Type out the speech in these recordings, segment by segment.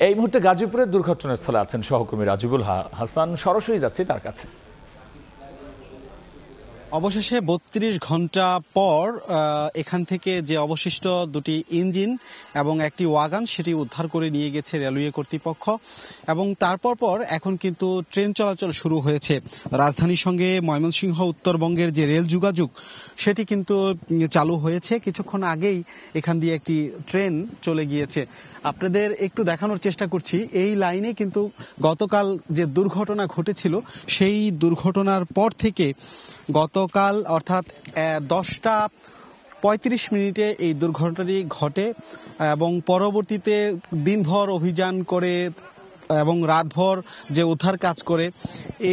এই মুহূর্তে গাজীপুরের দুর্ঘটনাস্থলে আছেন সহকর্মী রাজিবুল হাসান, সরাসরি যাচ্ছি তার কাছে। অবশেষে ৩২ ঘন্টা পর এখান থেকে যে অবশিষ্ট দুটি ইঞ্জিন এবং একটি ওয়াগান সেটি উদ্ধার করে নিয়ে গেছে রেলওয়ে কর্তৃপক্ষ এবং তারপর এখন কিন্তু ট্রেন চলাচল শুরু হয়েছে। রাজধানীর সঙ্গে ময়মনসিংহ উত্তরবঙ্গের যে রেল যোগাযোগ সেটি কিন্তু চালু হয়েছে। কিছুক্ষণ আগেই এখান দিয়ে একটি ট্রেন চলে গিয়েছে। আপনাদের একটু দেখানোর চেষ্টা করছি, এই লাইনে কিন্তু গতকাল যে দুর্ঘটনা ঘটেছিল সেই দুর্ঘটনার পর থেকে গতকাল অর্থাৎ 10টা 35 মিনিটে এই দুর্ঘটনাটি ঘটে এবং পরবর্তীতে দিনভর অভিযান করে এবং রাতভর যে উদ্ধার কাজ করে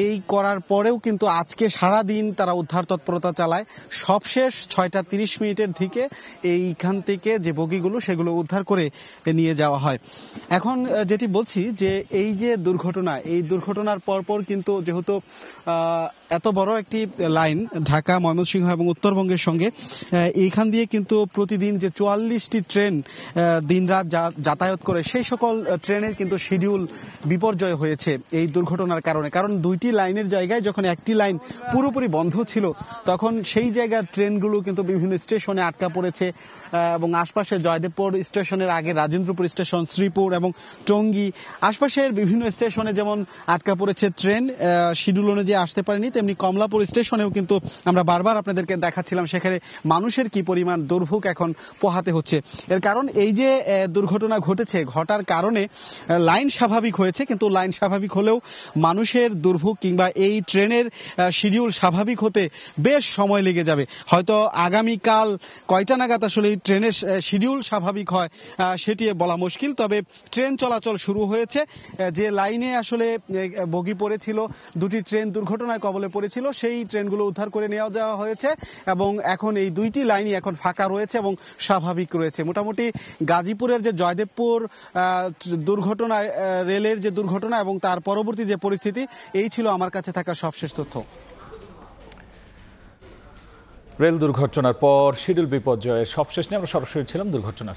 এই করার পরেও কিন্তু আজকে সারা দিন তারা উদ্ধার তৎপরতা চালায়। সবশেষ 6টা 30 মিনিটের দিকে এইখান থেকে যে বগিগুলো সেগুলো উদ্ধার করে নিয়ে যাওয়া হয়। এখন যেটি বলছি যে এই যে দুর্ঘটনা, এই দুর্ঘটনার পরপর কিন্তু যেহেতু এত বড় একটি লাইন ঢাকা ময়মনসিংহ এবং উত্তরবঙ্গের সঙ্গে, এইখান দিয়ে কিন্তু প্রতিদিন যে 44টি ট্রেন দিনরাত যাতায়াত করে সেই সকল ট্রেনের কিন্তু শিডিউল বিপর্যয় হয়েছে এই দুর্ঘটনার কারণে। কারণ দুইটি লাইনের জায়গায় যখন একটি লাইন পুরোপুরি বন্ধ ছিল তখন সেই জায়গার ট্রেনগুলো কিন্তু বিভিন্ন স্টেশনে আটকা পড়েছে এবং আশপাশে জয়দেবপুর স্টেশনের আগে রাজেন্দ্রপুর স্টেশন, শ্রীপুর এবং টঙ্গী আশপাশের বিভিন্ন স্টেশনে যেমন আটকা পড়েছে ট্রেন, শিডিউল অনুযায়ী আসতে পারেনি, তেমনি কমলাপুর স্টেশনেও কিন্তু আমরা বারবার আপনাদেরকে দেখাচ্ছিলাম সেখানে মানুষের কি পরিমাণ দুর্ভোগ এখন পোহাতে হচ্ছে। এর কারণ এই যে দুর্ঘটনা ঘটার কারণে লাইন স্বাভাবিক হয়েছে, কিন্তু লাইন স্বাভাবিক হলেও মানুষের দুর্ভোগ কিংবা এই ট্রেনের শিডিউল স্বাভাবিক হতে বেশ সময় লেগে যাবে। হয়তো আগামীকাল কয়টা নাগাদ আসলে ট্রেনের শিডিউল স্বাভাবিক হয় সেটি বলা মুশকিল। তবে ট্রেন চলাচল শুরু হয়েছে। যে লাইনে আসলে বগি পড়েছিল, দুটি ট্রেন দুর্ঘটনায় কবলে পড়েছিল, সেই ট্রেনগুলো উদ্ধার করে নেওয়া যাওয়া হয়েছে এবং এখন এই দুইটি লাইনই এখন ফাঁকা রয়েছে এবং স্বাভাবিক রয়েছে। মোটামুটি গাজীপুরের যে জয়দেবপুর দুর্ঘটনা, রেলের যে দুর্ঘটনা এবং তার পরবর্তী যে পরিস্থিতি, এই ছিল আমার কাছে থাকা সবশেষ তথ্য। রেল দুর্ঘটনার পর শিডিউল বিপর্যয়ের সবশেষ নিয়ে আমরা সরাসরি ছিলাম দুর্ঘটনা।